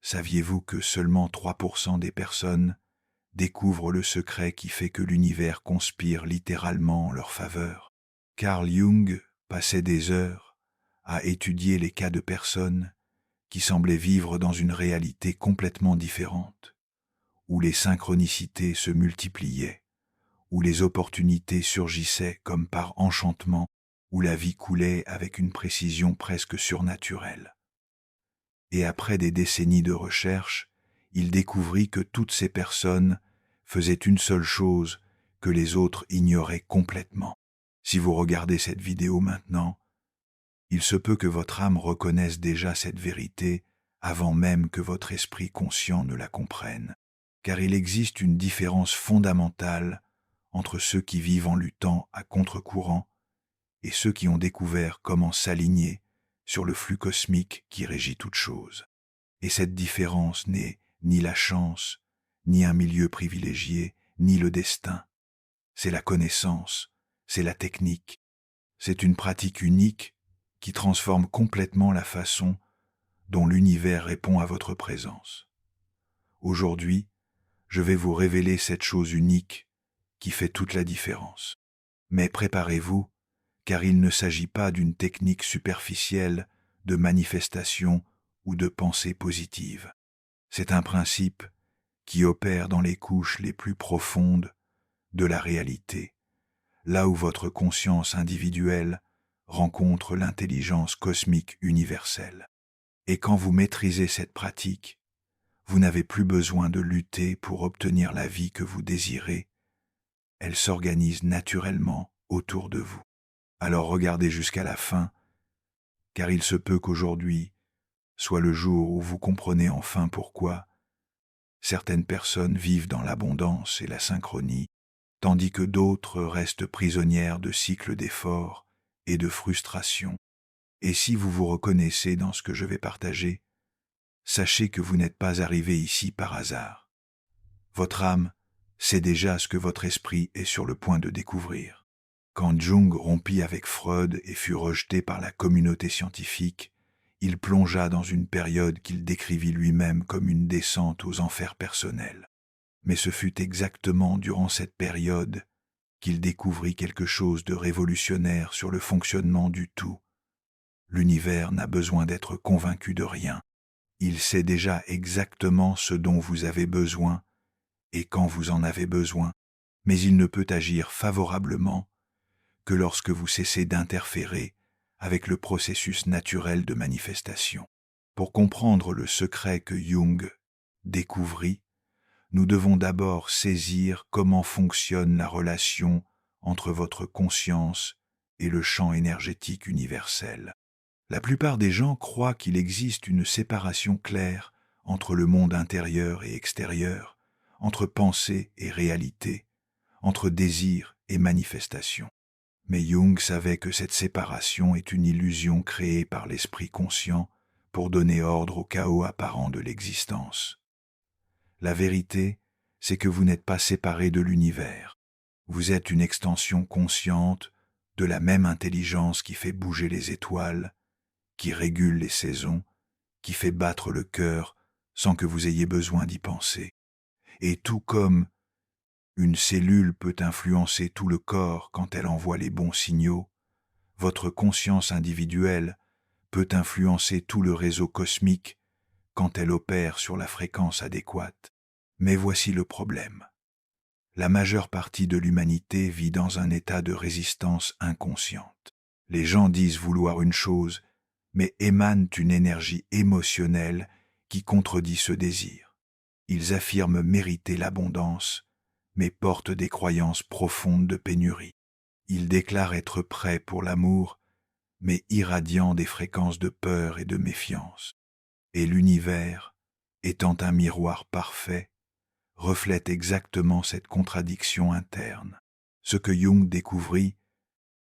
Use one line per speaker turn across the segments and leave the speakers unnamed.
Saviez-vous que seulement 3% des personnes découvrent le secret qui fait que l'univers conspire littéralement en leur faveur? Carl Jung passait des heures à étudier les cas de personnes qui semblaient vivre dans une réalité complètement différente, où les synchronicités se multipliaient, où les opportunités surgissaient comme par enchantement, où la vie coulait avec une précision presque surnaturelle. Et après des décennies de recherche, il découvrit que toutes ces personnes faisaient une seule chose que les autres ignoraient complètement. Si vous regardez cette vidéo maintenant, il se peut que votre âme reconnaisse déjà cette vérité avant même que votre esprit conscient ne la comprenne, car il existe une différence fondamentale entre ceux qui vivent en luttant à contre-courant et ceux qui ont découvert comment s'aligner sur le flux cosmique qui régit toute chose. Et cette différence n'est ni la chance, ni un milieu privilégié, ni le destin. C'est la connaissance, c'est la technique. C'est une pratique unique qui transforme complètement la façon dont l'univers répond à votre présence. Aujourd'hui, je vais vous révéler cette chose unique qui fait toute la différence. Mais préparez-vous, car il ne s'agit pas d'une technique superficielle de manifestation ou de pensée positive. C'est un principe qui opère dans les couches les plus profondes de la réalité, là où votre conscience individuelle rencontre l'intelligence cosmique universelle. Et quand vous maîtrisez cette pratique, vous n'avez plus besoin de lutter pour obtenir la vie que vous désirez. Elle s'organise naturellement autour de vous. Alors regardez jusqu'à la fin, car il se peut qu'aujourd'hui soit le jour où vous comprenez enfin pourquoi certaines personnes vivent dans l'abondance et la synchronie, tandis que d'autres restent prisonnières de cycles d'efforts et de frustration. Et si vous vous reconnaissez dans ce que je vais partager, sachez que vous n'êtes pas arrivé ici par hasard. Votre âme sait déjà ce que votre esprit est sur le point de découvrir. Quand Jung rompit avec Freud et fut rejeté par la communauté scientifique, il plongea dans une période qu'il décrivit lui-même comme une descente aux enfers personnels. Mais ce fut exactement durant cette période qu'il découvrit quelque chose de révolutionnaire sur le fonctionnement du tout. L'univers n'a besoin d'être convaincu de rien. Il sait déjà exactement ce dont vous avez besoin et quand vous en avez besoin, mais il ne peut agir favorablement que lorsque vous cessez d'interférer avec le processus naturel de manifestation. Pour comprendre le secret que Jung découvrit, nous devons d'abord saisir comment fonctionne la relation entre votre conscience et le champ énergétique universel. La plupart des gens croient qu'il existe une séparation claire entre le monde intérieur et extérieur, entre pensée et réalité, entre désir et manifestation. Mais Jung savait que cette séparation est une illusion créée par l'esprit conscient pour donner ordre au chaos apparent de l'existence. La vérité, c'est que vous n'êtes pas séparé de l'univers. Vous êtes une extension consciente de la même intelligence qui fait bouger les étoiles, qui régule les saisons, qui fait battre le cœur sans que vous ayez besoin d'y penser. Et tout comme une cellule peut influencer tout le corps quand elle envoie les bons signaux, votre conscience individuelle peut influencer tout le réseau cosmique quand elle opère sur la fréquence adéquate. Mais voici le problème. La majeure partie de l'humanité vit dans un état de résistance inconsciente. Les gens disent vouloir une chose, mais émanent une énergie émotionnelle qui contredit ce désir. Ils affirment mériter l'abondance, mais portent des croyances profondes de pénurie. Ils déclarent être prêts pour l'amour, mais irradiant des fréquences de peur et de méfiance. Et l'univers, étant un miroir parfait, reflète exactement cette contradiction interne. Ce que Jung découvrit,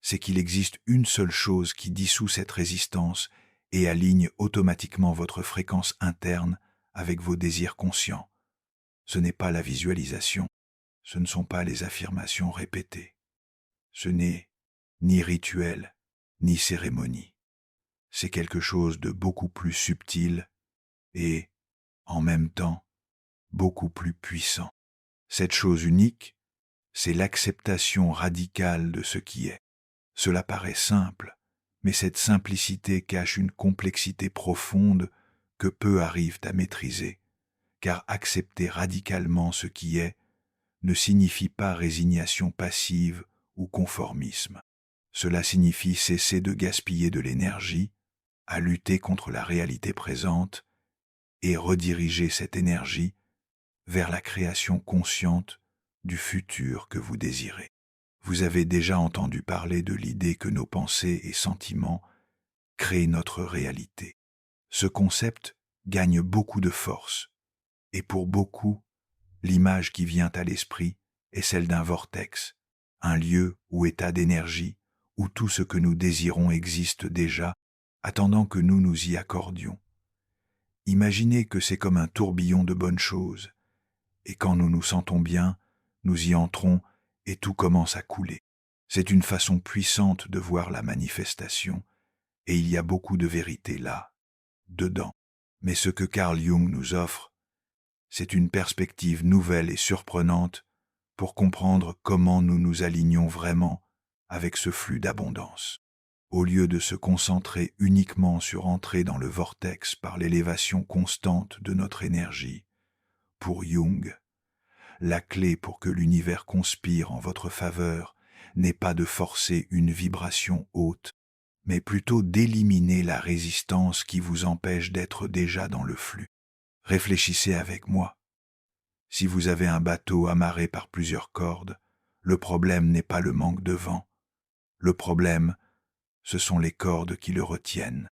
c'est qu'il existe une seule chose qui dissout cette résistance et aligne automatiquement votre fréquence interne avec vos désirs conscients. Ce n'est pas la visualisation, ce ne sont pas les affirmations répétées. Ce n'est ni rituel, ni cérémonie. C'est quelque chose de beaucoup plus subtil et en même temps beaucoup plus puissant. Cette chose unique, c'est l'acceptation radicale de ce qui est. Cela paraît simple, mais cette simplicité cache une complexité profonde que peu arrivent à maîtriser, car accepter radicalement ce qui est ne signifie pas résignation passive ou conformisme. Cela signifie cesser de gaspiller de l'énergie, à lutter contre la réalité présente et rediriger cette énergie vers la création consciente du futur que vous désirez. Vous avez déjà entendu parler de l'idée que nos pensées et sentiments créent notre réalité. Ce concept gagne beaucoup de force, et pour beaucoup, l'image qui vient à l'esprit est celle d'un vortex, un lieu ou état d'énergie où tout ce que nous désirons existe déjà, attendant que nous nous y accordions. Imaginez que c'est comme un tourbillon de bonnes choses, et quand nous nous sentons bien, nous y entrons et tout commence à couler. C'est une façon puissante de voir la manifestation, et il y a beaucoup de vérité là, dedans. Mais ce que Carl Jung nous offre, c'est une perspective nouvelle et surprenante pour comprendre comment nous nous alignons vraiment avec ce flux d'abondance. Au lieu de se concentrer uniquement sur entrer dans le vortex par l'élévation constante de notre énergie, pour Jung, la clé pour que l'univers conspire en votre faveur n'est pas de forcer une vibration haute, mais plutôt d'éliminer la résistance qui vous empêche d'être déjà dans le flux. Réfléchissez avec moi. Si vous avez un bateau amarré par plusieurs cordes, le problème n'est pas le manque de vent. Le problème, ce sont les cordes qui le retiennent.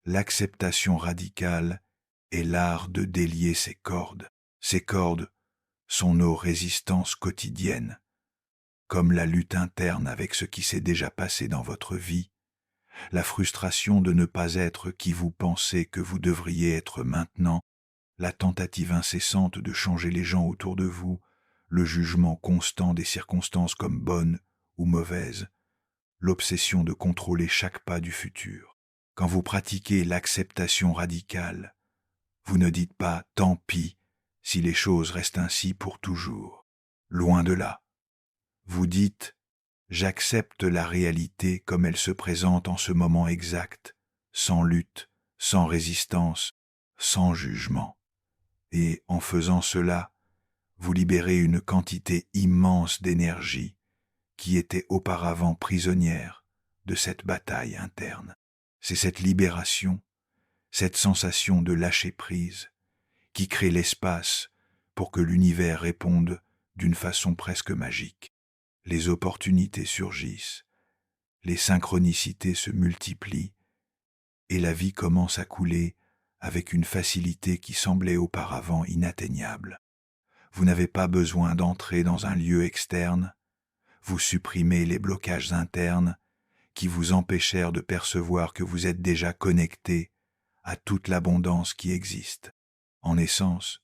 L'acceptation radicale est l'art de délier ces cordes. Ces cordes sont nos résistances quotidiennes, comme la lutte interne avec ce qui s'est déjà passé dans votre vie, la frustration de ne pas être qui vous pensez que vous devriez être maintenant, la tentative incessante de changer les gens autour de vous, le jugement constant des circonstances comme bonnes ou mauvaises, l'obsession de contrôler chaque pas du futur. Quand vous pratiquez l'acceptation radicale, vous ne dites pas « tant pis » si les choses restent ainsi pour toujours. Loin de là. Vous dites « j'accepte la réalité comme elle se présente en ce moment exact, sans lutte, sans résistance, sans jugement. » Et en faisant cela, vous libérez une quantité immense d'énergie qui était auparavant prisonnière de cette bataille interne. C'est cette libération, cette sensation de lâcher prise, qui crée l'espace pour que l'univers réponde d'une façon presque magique. Les opportunités surgissent, les synchronicités se multiplient, et la vie commence à couler avec une facilité qui semblait auparavant inatteignable. Vous n'avez pas besoin d'entrer dans un lieu externe, vous supprimez les blocages internes qui vous empêchèrent de percevoir que vous êtes déjà connecté à toute l'abondance qui existe. En essence,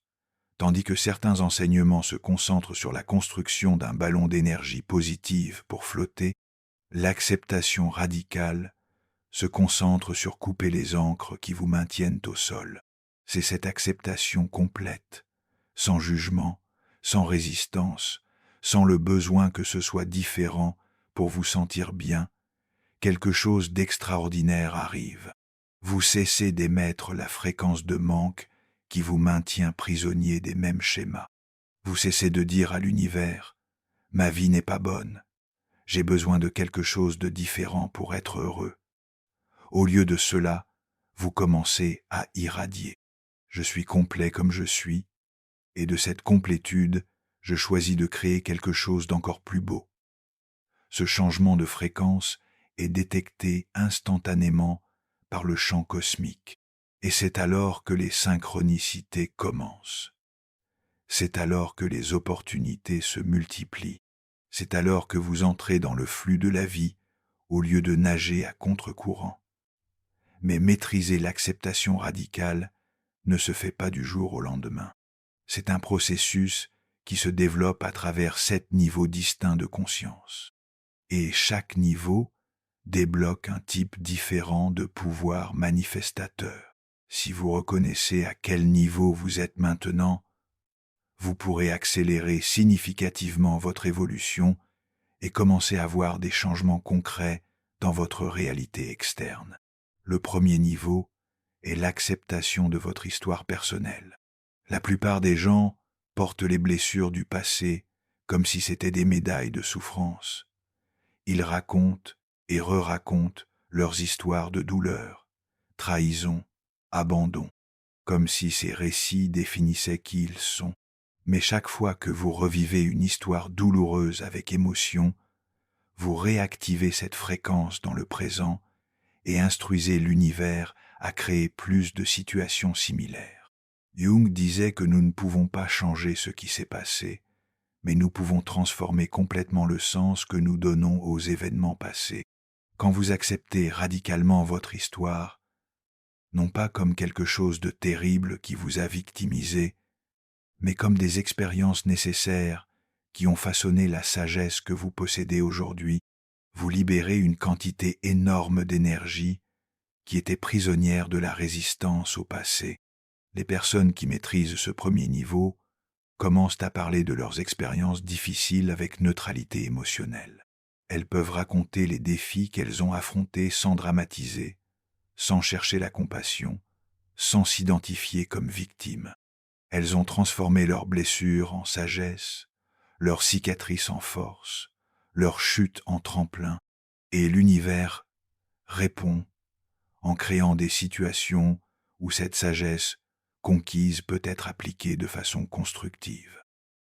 tandis que certains enseignements se concentrent sur la construction d'un ballon d'énergie positive pour flotter, l'acceptation radicale se concentre sur couper les ancres qui vous maintiennent au sol. C'est cette acceptation complète, sans jugement, sans résistance, sans le besoin que ce soit différent pour vous sentir bien, quelque chose d'extraordinaire arrive. Vous cessez d'émettre la fréquence de manque qui vous maintient prisonnier des mêmes schémas. Vous cessez de dire à l'univers « ma vie n'est pas bonne, j'ai besoin de quelque chose de différent pour être heureux ». Au lieu de cela, vous commencez à irradier. Je suis complet comme je suis, et de cette complétude, je choisis de créer quelque chose d'encore plus beau. Ce changement de fréquence est détecté instantanément par le champ cosmique, et c'est alors que les synchronicités commencent. C'est alors que les opportunités se multiplient. C'est alors que vous entrez dans le flux de la vie au lieu de nager à contre-courant. Mais maîtriser l'acceptation radicale ne se fait pas du jour au lendemain. C'est un processus qui se développe à travers 7 niveaux distincts de conscience. Et chaque niveau débloque un type différent de pouvoir manifestateur. Si vous reconnaissez à quel niveau vous êtes maintenant, vous pourrez accélérer significativement votre évolution et commencer à voir des changements concrets dans votre réalité externe. Le premier niveau est l'acceptation de votre histoire personnelle. La plupart des gens portent les blessures du passé comme si c'était des médailles de souffrance. Ils racontent et re-racontent leurs histoires de douleur, trahison, abandon, comme si ces récits définissaient qui ils sont. Mais chaque fois que vous revivez une histoire douloureuse avec émotion, vous réactivez cette fréquence dans le présent et instruisez l'univers à créer plus de situations similaires. Jung disait que nous ne pouvons pas changer ce qui s'est passé, mais nous pouvons transformer complètement le sens que nous donnons aux événements passés. Quand vous acceptez radicalement votre histoire, non pas comme quelque chose de terrible qui vous a victimisé, mais comme des expériences nécessaires qui ont façonné la sagesse que vous possédez aujourd'hui, vous libérez une quantité énorme d'énergie qui était prisonnière de la résistance au passé. Les personnes qui maîtrisent ce premier niveau commencent à parler de leurs expériences difficiles avec neutralité émotionnelle. Elles peuvent raconter les défis qu'elles ont affrontés sans dramatiser, sans chercher la compassion, sans s'identifier comme victimes. Elles ont transformé leurs blessures en sagesse, leurs cicatrices en force, leurs chutes en tremplin, et l'univers répond en créant des situations où cette sagesse conquise peut être appliquée de façon constructive.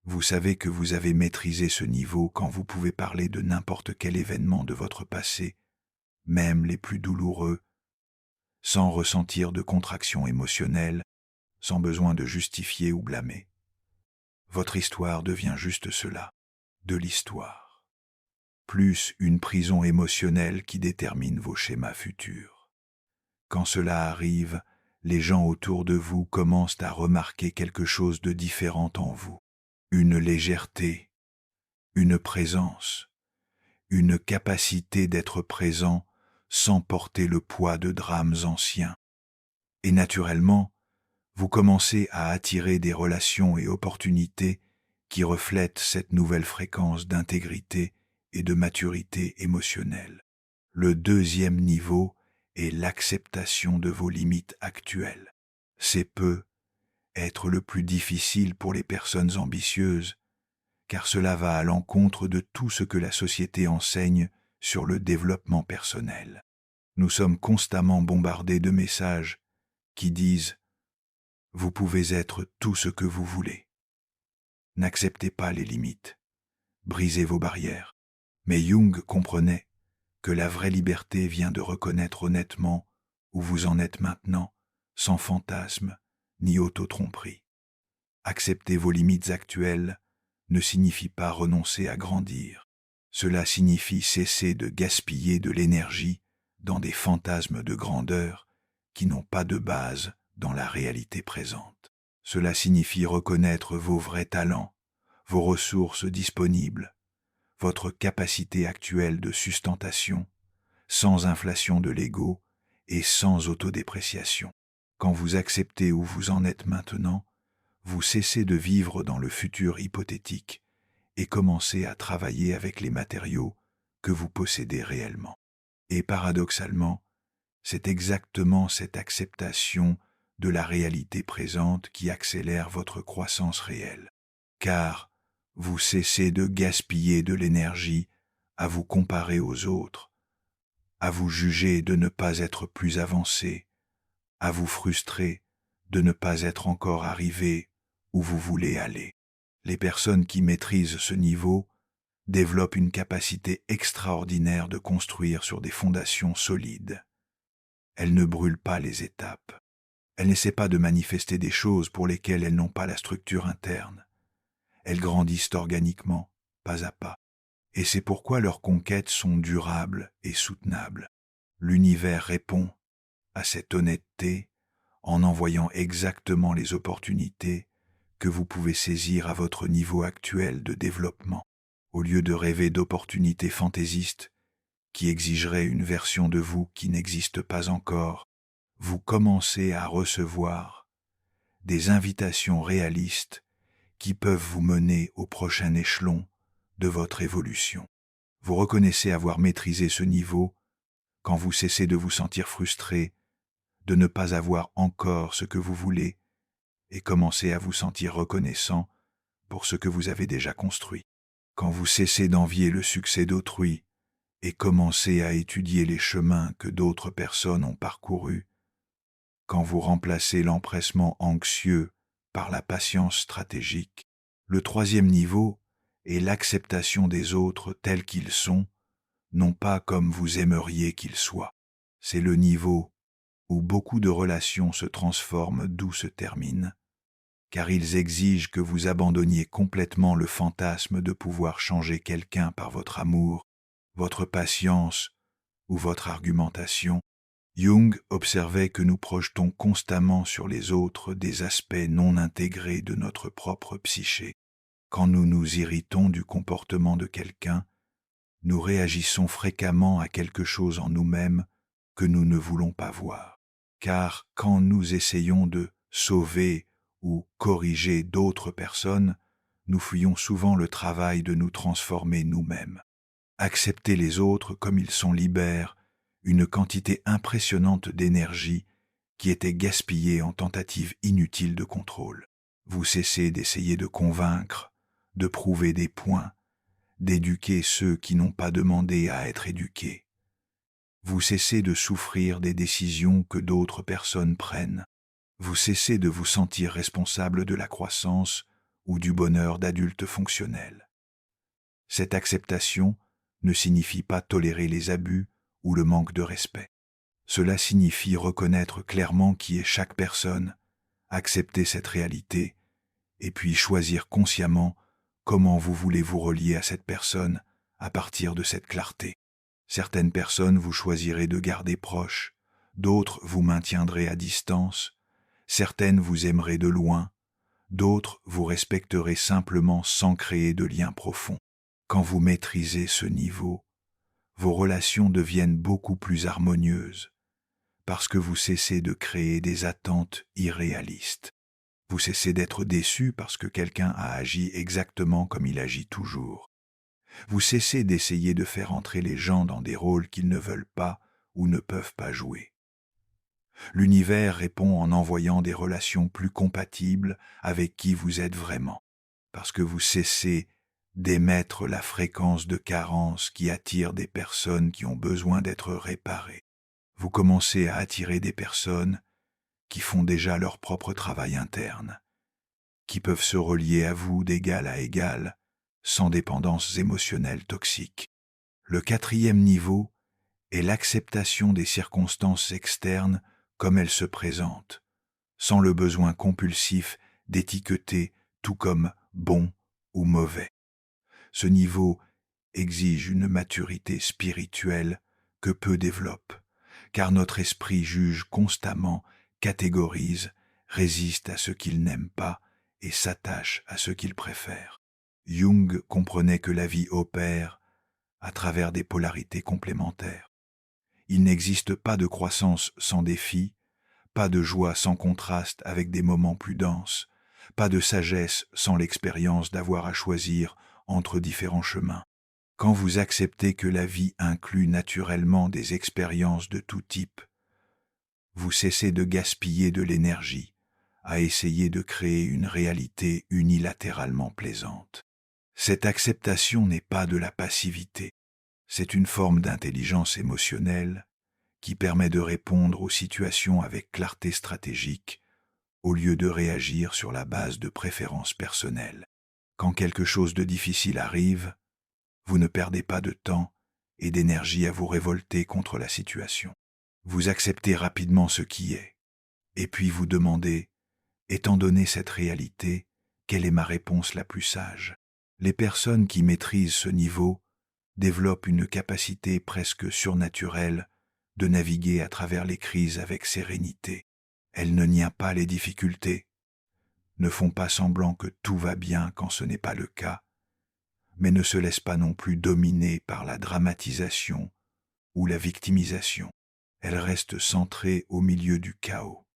Vous savez que vous avez maîtrisé ce niveau quand vous pouvez parler de n'importe quel événement de votre passé, même les plus douloureux, sans ressentir de contraction émotionnelle, sans besoin de justifier ou blâmer. Votre histoire devient juste cela, de l'histoire, plus une prison émotionnelle qui détermine vos schémas futurs. Quand cela arrive, les gens autour de vous commencent à remarquer quelque chose de différent en vous. Une légèreté, une présence, une capacité d'être présent sans porter le poids de drames anciens. Et naturellement, vous commencez à attirer des relations et opportunités qui reflètent cette nouvelle fréquence d'intégrité et de maturité émotionnelle. Le deuxième niveau est l'acceptation de vos limites actuelles. C'est peut être le plus difficile pour les personnes ambitieuses, car cela va à l'encontre de tout ce que la société enseigne sur le développement personnel. Nous sommes constamment bombardés de messages qui disent « Vous pouvez être tout ce que vous voulez ». N'acceptez pas les limites, brisez vos barrières. Mais Jung comprenait que la vraie liberté vient de reconnaître honnêtement où vous en êtes maintenant, sans fantasme ni auto-tromperie. Accepter vos limites actuelles ne signifie pas renoncer à grandir. Cela signifie cesser de gaspiller de l'énergie dans des fantasmes de grandeur qui n'ont pas de base dans la réalité présente. Cela signifie reconnaître vos vrais talents, vos ressources disponibles, votre capacité actuelle de sustentation, sans inflation de l'ego et sans autodépréciation. Quand vous acceptez où vous en êtes maintenant, vous cessez de vivre dans le futur hypothétique et commencez à travailler avec les matériaux que vous possédez réellement. Et paradoxalement, c'est exactement cette acceptation de la réalité présente qui accélère votre croissance réelle. Car vous cessez de gaspiller de l'énergie à vous comparer aux autres, à vous juger de ne pas être plus avancé, à vous frustrer de ne pas être encore arrivé où vous voulez aller. Les personnes qui maîtrisent ce niveau développent une capacité extraordinaire de construire sur des fondations solides. Elles ne brûlent pas les étapes. Elles n'essaient pas de manifester des choses pour lesquelles elles n'ont pas la structure interne. Elles grandissent organiquement, pas à pas. Et c'est pourquoi leurs conquêtes sont durables et soutenables. L'univers répond à cette honnêteté en envoyant exactement les opportunités que vous pouvez saisir à votre niveau actuel de développement. Au lieu de rêver d'opportunités fantaisistes qui exigeraient une version de vous qui n'existe pas encore, vous commencez à recevoir des invitations réalistes qui peuvent vous mener au prochain échelon de votre évolution. Vous reconnaissez avoir maîtrisé ce niveau quand vous cessez de vous sentir frustré, de ne pas avoir encore ce que vous voulez, et commencez à vous sentir reconnaissant pour ce que vous avez déjà construit. Quand vous cessez d'envier le succès d'autrui et commencez à étudier les chemins que d'autres personnes ont parcourus, quand vous remplacez l'empressement anxieux par la patience stratégique, le troisième niveau est l'acceptation des autres tels qu'ils sont, non pas comme vous aimeriez qu'ils soient. C'est le niveau où beaucoup de relations se transforment d'où se terminent, car ils exigent que vous abandonniez complètement le fantasme de pouvoir changer quelqu'un par votre amour, votre patience ou votre argumentation. Jung observait que nous projetons constamment sur les autres des aspects non intégrés de notre propre psyché. Quand nous nous irritons du comportement de quelqu'un, nous réagissons fréquemment à quelque chose en nous-mêmes que nous ne voulons pas voir. Car quand nous essayons de sauver ou corriger d'autres personnes, nous fuyons souvent le travail de nous transformer nous-mêmes. Accepter les autres comme ils sont libère une quantité impressionnante d'énergie qui était gaspillée en tentatives inutiles de contrôle. Vous cessez d'essayer de convaincre, de prouver des points, d'éduquer ceux qui n'ont pas demandé à être éduqués. Vous cessez de souffrir des décisions que d'autres personnes prennent. Vous cessez de vous sentir responsable de la croissance ou du bonheur d'adultes fonctionnels. Cette acceptation ne signifie pas tolérer les abus ou le manque de respect. Cela signifie reconnaître clairement qui est chaque personne, accepter cette réalité, et puis choisir consciemment comment vous voulez vous relier à cette personne à partir de cette clarté. Certaines personnes vous choisirez de garder proche, d'autres vous maintiendrez à distance, certaines vous aimerez de loin, d'autres vous respecterez simplement sans créer de lien profond. Quand vous maîtrisez ce niveau, vos relations deviennent beaucoup plus harmonieuses, parce que vous cessez de créer des attentes irréalistes. Vous cessez d'être déçu parce que quelqu'un a agi exactement comme il agit toujours. Vous cessez d'essayer de faire entrer les gens dans des rôles qu'ils ne veulent pas ou ne peuvent pas jouer. L'univers répond en envoyant des relations plus compatibles avec qui vous êtes vraiment, parce que vous cessez d'émettre la fréquence de carence qui attire des personnes qui ont besoin d'être réparées. Vous commencez à attirer des personnes qui font déjà leur propre travail interne, qui peuvent se relier à vous d'égal à égal, sans dépendance émotionnelle toxique. Le quatrième niveau est l'acceptation des circonstances externes comme elles se présentent, sans le besoin compulsif d'étiqueter tout comme bon ou mauvais. Ce niveau exige une maturité spirituelle que peu développent, car notre esprit juge constamment, catégorise, résiste à ce qu'il n'aime pas et s'attache à ce qu'il préfère. Jung comprenait que la vie opère à travers des polarités complémentaires. Il n'existe pas de croissance sans défi, pas de joie sans contraste avec des moments plus denses, pas de sagesse sans l'expérience d'avoir à choisir entre différents chemins. Quand vous acceptez que la vie inclut naturellement des expériences de tout type, vous cessez de gaspiller de l'énergie à essayer de créer une réalité unilatéralement plaisante. Cette acceptation n'est pas de la passivité, c'est une forme d'intelligence émotionnelle qui permet de répondre aux situations avec clarté stratégique au lieu de réagir sur la base de préférences personnelles. Quand quelque chose de difficile arrive, vous ne perdez pas de temps et d'énergie à vous révolter contre la situation. Vous acceptez rapidement ce qui est, et puis vous demandez, étant donné cette réalité, quelle est ma réponse la plus sage ? Les personnes qui maîtrisent ce niveau développent une capacité presque surnaturelle de naviguer à travers les crises avec sérénité. Elles ne nient pas les difficultés, ne font pas semblant que tout va bien quand ce n'est pas le cas, mais ne se laissent pas non plus dominer par la dramatisation ou la victimisation. elles restent centrées au milieu du chaos.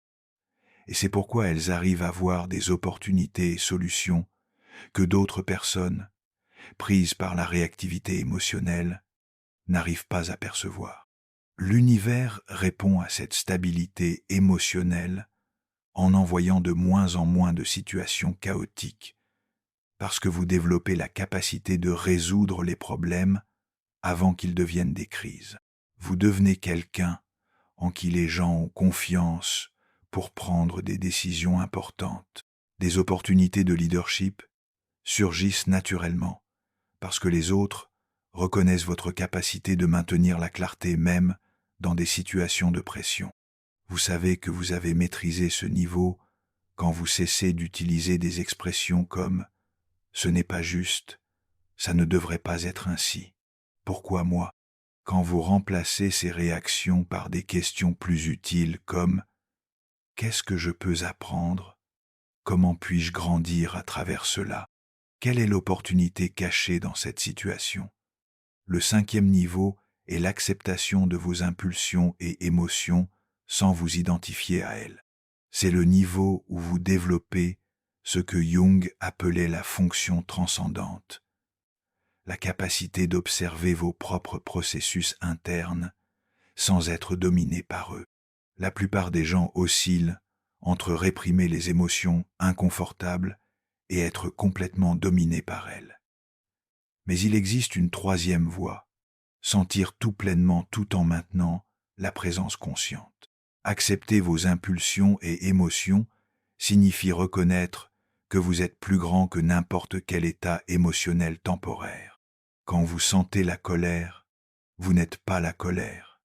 Et c'est pourquoi elles arrivent à voir des opportunités et solutions que d'autres personnes, prises par la réactivité émotionnelle, n'arrivent pas à percevoir. L'univers répond à cette stabilité émotionnelle en envoyant de moins en moins de situations chaotiques, parce que vous développez la capacité de résoudre les problèmes avant qu'ils deviennent des crises. Vous devenez quelqu'un en qui les gens ont confiance pour prendre des décisions importantes. Des opportunités de leadership surgissent naturellement, parce que les autres reconnaissent votre capacité de maintenir la clarté même dans des situations de pression. Vous savez que vous avez maîtrisé ce niveau quand vous cessez d'utiliser des expressions comme « ce n'est pas juste »,« ça ne devrait pas être ainsi »,« pourquoi moi ?» quand vous remplacez ces réactions par des questions plus utiles comme « qu'est-ce que je peux apprendre ? Comment puis-je grandir à travers cela ? Quelle est l'opportunité cachée dans cette situation ?» Le 5e niveau est l'acceptation de vos impulsions et émotions sans vous identifier à elles. C'est le niveau où vous développez ce que Jung appelait la fonction transcendante, la capacité d'observer vos propres processus internes sans être dominé par eux. La plupart des gens oscillent entre réprimer les émotions inconfortables et être complètement dominés par elles. Mais il existe une 3e voie, sentir tout pleinement tout en maintenant la présence consciente. Accepter vos impulsions et émotions signifie reconnaître que vous êtes plus grand que n'importe quel état émotionnel temporaire. Quand vous sentez la colère, vous n'êtes pas la colère.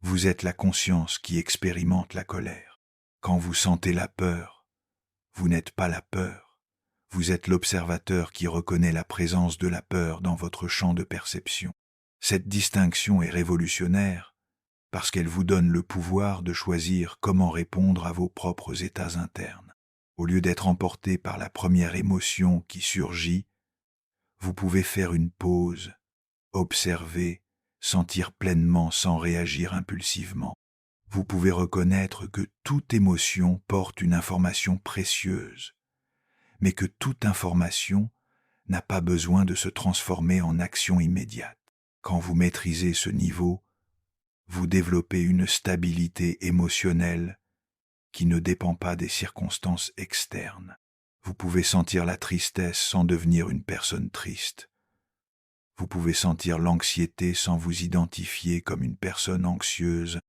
Vous êtes la conscience qui expérimente la colère. Quand vous sentez la peur, vous n'êtes pas la peur. Vous êtes l'observateur qui reconnaît la présence de la peur dans votre champ de perception. Cette distinction est révolutionnaire parce qu'elle vous donne le pouvoir de choisir comment répondre à vos propres états internes. Au lieu d'être emporté par la première émotion qui surgit, vous pouvez faire une pause, observer, sentir pleinement sans réagir impulsivement. Vous pouvez reconnaître que toute émotion porte une information précieuse, mais que toute information n'a pas besoin de se transformer en action immédiate. Quand vous maîtrisez ce niveau, vous développez une stabilité émotionnelle qui ne dépend pas des circonstances externes. Vous pouvez sentir la tristesse sans devenir une personne triste. Vous pouvez sentir l'anxiété sans vous identifier comme une personne anxieuse.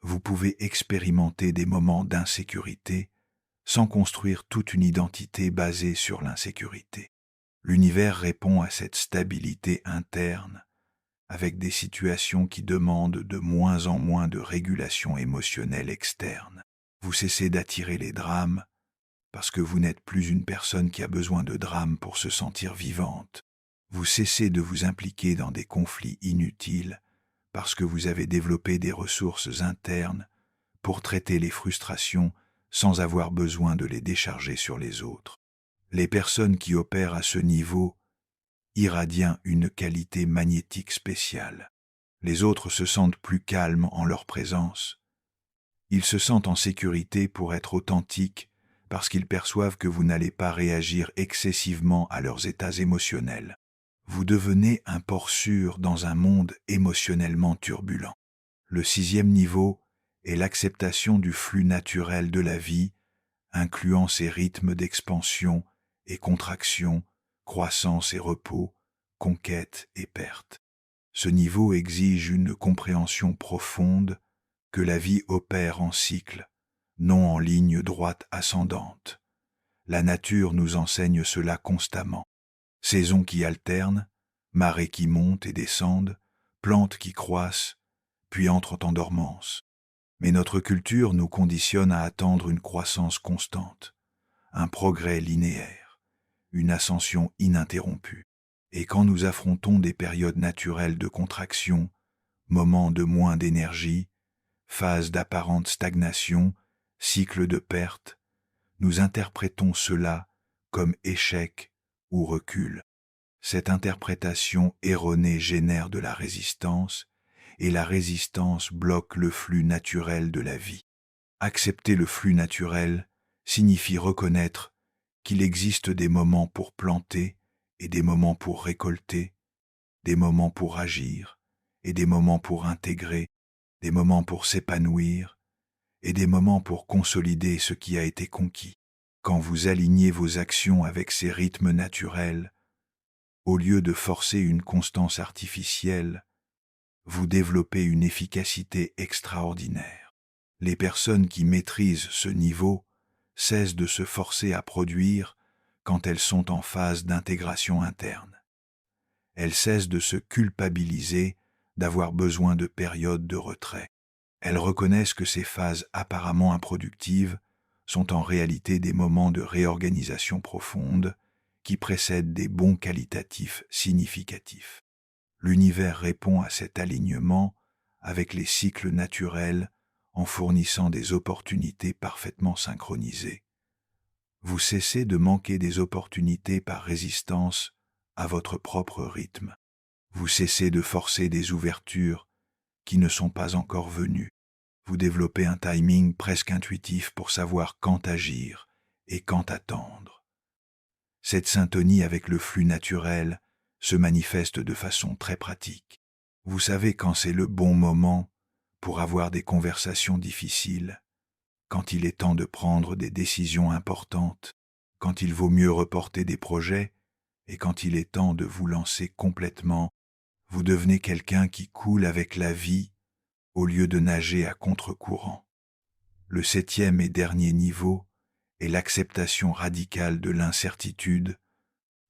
Vous pouvez expérimenter des moments d'insécurité sans construire toute une identité basée sur l'insécurité. L'univers répond à cette stabilité interne avec des situations qui demandent de moins en moins de régulation émotionnelle externe. Vous cessez d'attirer les drames parce que vous n'êtes plus une personne qui a besoin de drames pour se sentir vivante. Vous cessez de vous impliquer dans des conflits inutiles parce que vous avez développé des ressources internes pour traiter les frustrations sans avoir besoin de les décharger sur les autres. Les personnes qui opèrent à ce niveau irradient une qualité magnétique spéciale. Les autres se sentent plus calmes en leur présence. Ils se sentent en sécurité pour être authentiques parce qu'ils perçoivent que vous n'allez pas réagir excessivement à leurs états émotionnels. Vous devenez un port sûr dans un monde émotionnellement turbulent. Le 6e niveau est l'acceptation du flux naturel de la vie, incluant ses rythmes d'expansion et contraction, croissance et repos, conquête et perte. Ce niveau exige une compréhension profonde que la vie opère en cycle, non en ligne droite ascendante. La nature nous enseigne cela constamment. Saisons qui alternent, marées qui montent et descendent, plantes qui croissent, puis entrent en dormance. Mais notre culture nous conditionne à attendre une croissance constante, un progrès linéaire, une ascension ininterrompue. Et quand nous affrontons des périodes naturelles de contraction, moments de moins d'énergie, phases d'apparente stagnation, cycles de perte, nous interprétons cela comme échec ou recul. Cette interprétation erronée génère de la résistance et la résistance bloque le flux naturel de la vie. Accepter le flux naturel signifie reconnaître qu'il existe des moments pour planter et des moments pour récolter, des moments pour agir et des moments pour intégrer, des moments pour s'épanouir et des moments pour consolider ce qui a été conquis. Quand vous alignez vos actions avec ces rythmes naturels, au lieu de forcer une constance artificielle, vous développez une efficacité extraordinaire. Les personnes qui maîtrisent ce niveau cessent de se forcer à produire quand elles sont en phase d'intégration interne. Elles cessent de se culpabiliser d'avoir besoin de périodes de retrait. Elles reconnaissent que ces phases apparemment improductives sont en réalité des moments de réorganisation profonde qui précèdent des bons qualitatifs significatifs. L'univers répond à cet alignement avec les cycles naturels en fournissant des opportunités parfaitement synchronisées. Vous cessez de manquer des opportunités par résistance à votre propre rythme. Vous cessez de forcer des ouvertures qui ne sont pas encore venues. Vous développez un timing presque intuitif pour savoir quand agir et quand attendre. Cette syntonie avec le flux naturel se manifeste de façon très pratique. Vous savez quand c'est le bon moment pour avoir des conversations difficiles, quand il est temps de prendre des décisions importantes, quand il vaut mieux reporter des projets et quand il est temps de vous lancer complètement. Vous devenez quelqu'un qui coule avec la vie au lieu de nager à contre-courant. Le 7e et dernier niveau est l'acceptation radicale de l'incertitude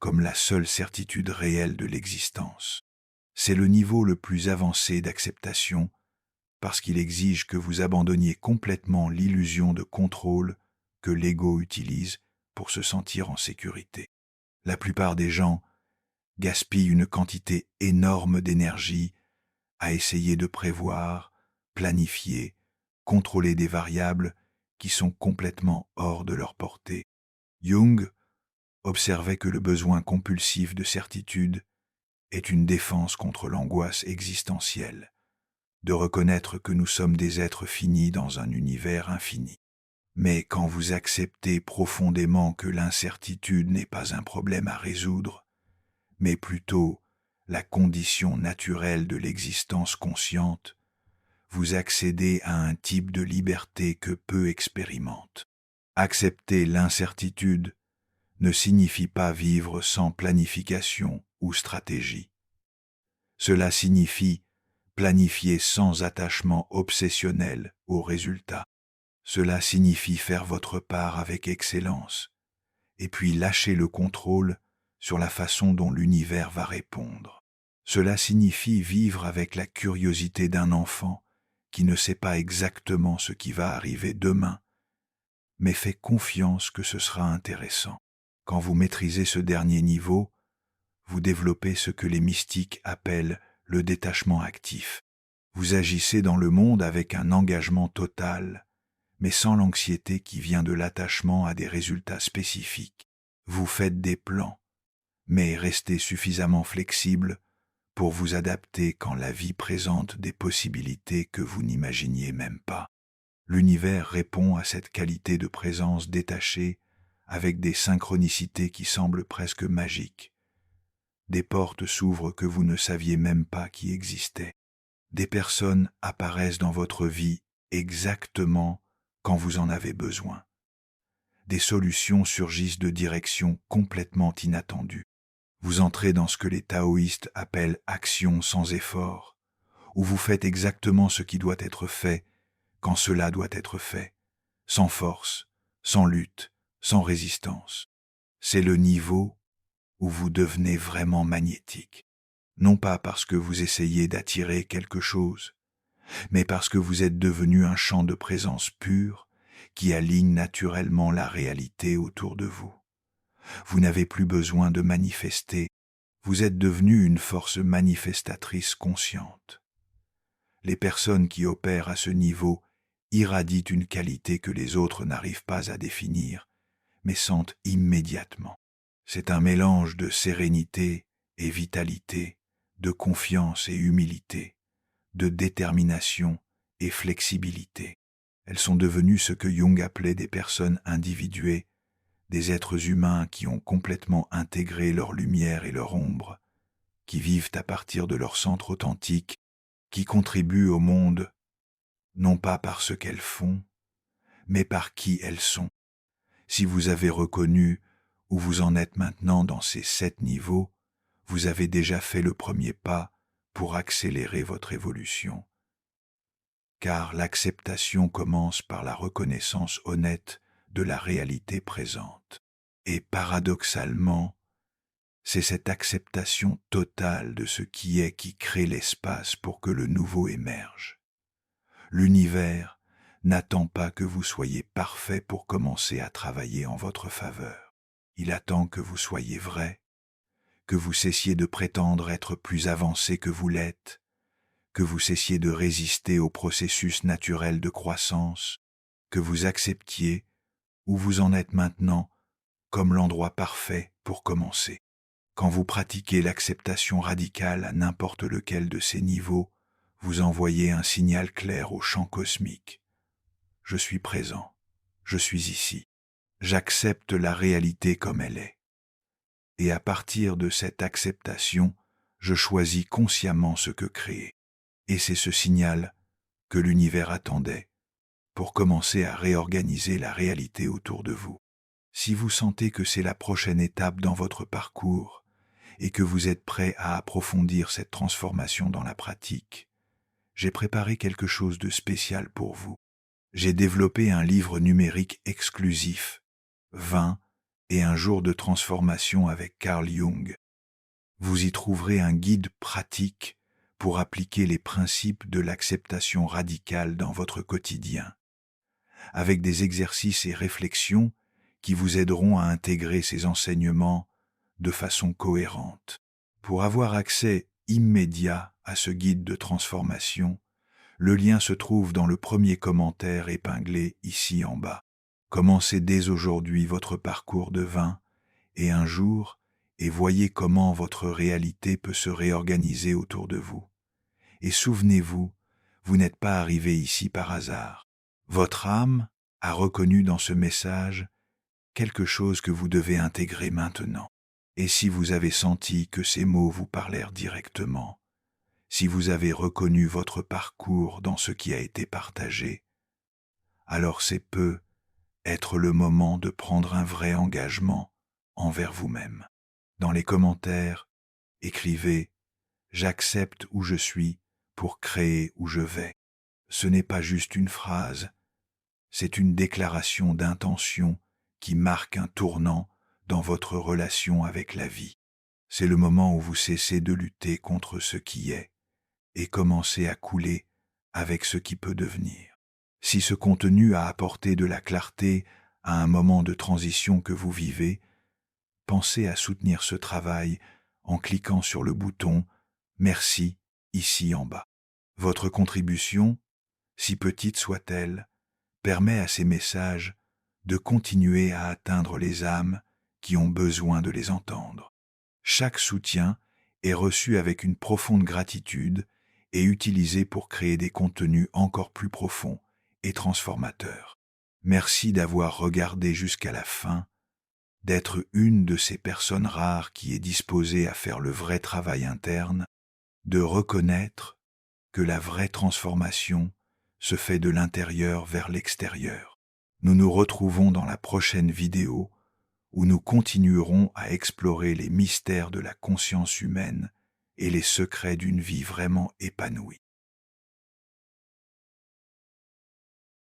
comme la seule certitude réelle de l'existence. C'est le niveau le plus avancé d'acceptation parce qu'il exige que vous abandonniez complètement l'illusion de contrôle que l'ego utilise pour se sentir en sécurité. La plupart des gens gaspillent une quantité énorme d'énergie à essayer de prévoir, planifier, contrôler des variables qui sont complètement hors de leur portée. Jung observait que le besoin compulsif de certitude est une défense contre l'angoisse existentielle, de reconnaître que nous sommes des êtres finis dans un univers infini. Mais quand vous acceptez profondément que l'incertitude n'est pas un problème à résoudre, mais plutôt la condition naturelle de l'existence consciente, vous accédez à un type de liberté que peu expérimentent. Accepter l'incertitude ne signifie pas vivre sans planification ou stratégie. Cela signifie planifier sans attachement obsessionnel aux résultats. Cela signifie faire votre part avec excellence, et puis lâcher le contrôle sur la façon dont l'univers va répondre. Cela signifie vivre avec la curiosité d'un enfant qui ne sait pas exactement ce qui va arriver demain, mais fait confiance que ce sera intéressant. Quand vous maîtrisez ce dernier niveau, vous développez ce que les mystiques appellent le détachement actif. Vous agissez dans le monde avec un engagement total, mais sans l'anxiété qui vient de l'attachement à des résultats spécifiques. Vous faites des plans, mais restez suffisamment flexible pour vous adapter quand la vie présente des possibilités que vous n'imaginiez même pas. L'univers répond à cette qualité de présence détachée avec des synchronicités qui semblent presque magiques. Des portes s'ouvrent que vous ne saviez même pas qui existaient. Des personnes apparaissent dans votre vie exactement quand vous en avez besoin. Des solutions surgissent de directions complètement inattendues. Vous entrez dans ce que les taoïstes appellent action sans effort, où vous faites exactement ce qui doit être fait quand cela doit être fait, sans force, sans lutte, sans résistance. C'est le niveau où vous devenez vraiment magnétique. Non pas parce que vous essayez d'attirer quelque chose, mais parce que vous êtes devenu un champ de présence pure qui aligne naturellement la réalité autour de vous. Vous n'avez plus besoin de manifester, vous êtes devenu une force manifestatrice consciente. Les personnes qui opèrent à ce niveau irradient une qualité que les autres n'arrivent pas à définir, mais sentent immédiatement. C'est un mélange de sérénité et vitalité, de confiance et humilité, de détermination et flexibilité. Elles sont devenues ce que Jung appelait des personnes individuées, des êtres humains qui ont complètement intégré leur lumière et leur ombre, qui vivent à partir de leur centre authentique, qui contribuent au monde, non pas par ce qu'elles font, mais par qui elles sont. Si vous avez reconnu où vous en êtes maintenant dans ces 7 niveaux, vous avez déjà fait le premier pas pour accélérer votre évolution. Car l'acceptation commence par la reconnaissance honnête de la réalité présente. Et paradoxalement, c'est cette acceptation totale de ce qui est qui crée l'espace pour que le nouveau émerge. L'univers n'attend pas que vous soyez parfait pour commencer à travailler en votre faveur. Il attend que vous soyez vrai, que vous cessiez de prétendre être plus avancé que vous l'êtes, que vous cessiez de résister au processus naturel de croissance, que vous acceptiez où vous en êtes maintenant comme l'endroit parfait pour commencer. Quand vous pratiquez l'acceptation radicale à n'importe lequel de ces niveaux, vous envoyez un signal clair au champ cosmique. Je suis présent, je suis ici, j'accepte la réalité comme elle est. Et à partir de cette acceptation, je choisis consciemment ce que créer. Et c'est ce signal que l'univers attendait pour commencer à réorganiser la réalité autour de vous. Si vous sentez que c'est la prochaine étape dans votre parcours et que vous êtes prêt à approfondir cette transformation dans la pratique, j'ai préparé quelque chose de spécial pour vous. J'ai développé un livre numérique exclusif, 20 et un jour de transformation avec Carl Jung. Vous y trouverez un guide pratique pour appliquer les principes de l'acceptation radicale dans votre quotidien, avec des exercices et réflexions qui vous aideront à intégrer ces enseignements de façon cohérente. Pour avoir accès immédiat à ce guide de transformation, le lien se trouve dans le premier commentaire épinglé ici en bas. Commencez dès aujourd'hui votre parcours de 20 et un jour et voyez comment votre réalité peut se réorganiser autour de vous. Et souvenez-vous, vous n'êtes pas arrivé ici par hasard. Votre âme a reconnu dans ce message quelque chose que vous devez intégrer maintenant. Et si vous avez senti que ces mots vous parlèrent directement, si vous avez reconnu votre parcours dans ce qui a été partagé, alors c'est peut être le moment de prendre un vrai engagement envers vous-même. Dans les commentaires, écrivez « J'accepte où je suis pour créer où je vais ». Ce n'est pas juste une phrase, c'est une déclaration d'intention qui marque un tournant dans votre relation avec la vie. C'est le moment où vous cessez de lutter contre ce qui est et commencez à couler avec ce qui peut devenir. Si ce contenu a apporté de la clarté à un moment de transition que vous vivez, pensez à soutenir ce travail en cliquant sur le bouton « Merci » ici en bas. Votre contribution, si petite soit-elle, permet à ces messages de continuer à atteindre les âmes qui ont besoin de les entendre. Chaque soutien est reçu avec une profonde gratitude et utilisé pour créer des contenus encore plus profonds et transformateurs. Merci d'avoir regardé jusqu'à la fin, d'être une de ces personnes rares qui est disposée à faire le vrai travail interne, de reconnaître que la vraie transformation se fait de l'intérieur vers l'extérieur. Nous nous retrouvons dans la prochaine vidéo où nous continuerons à explorer les mystères de la conscience humaine et les secrets d'une vie vraiment épanouie.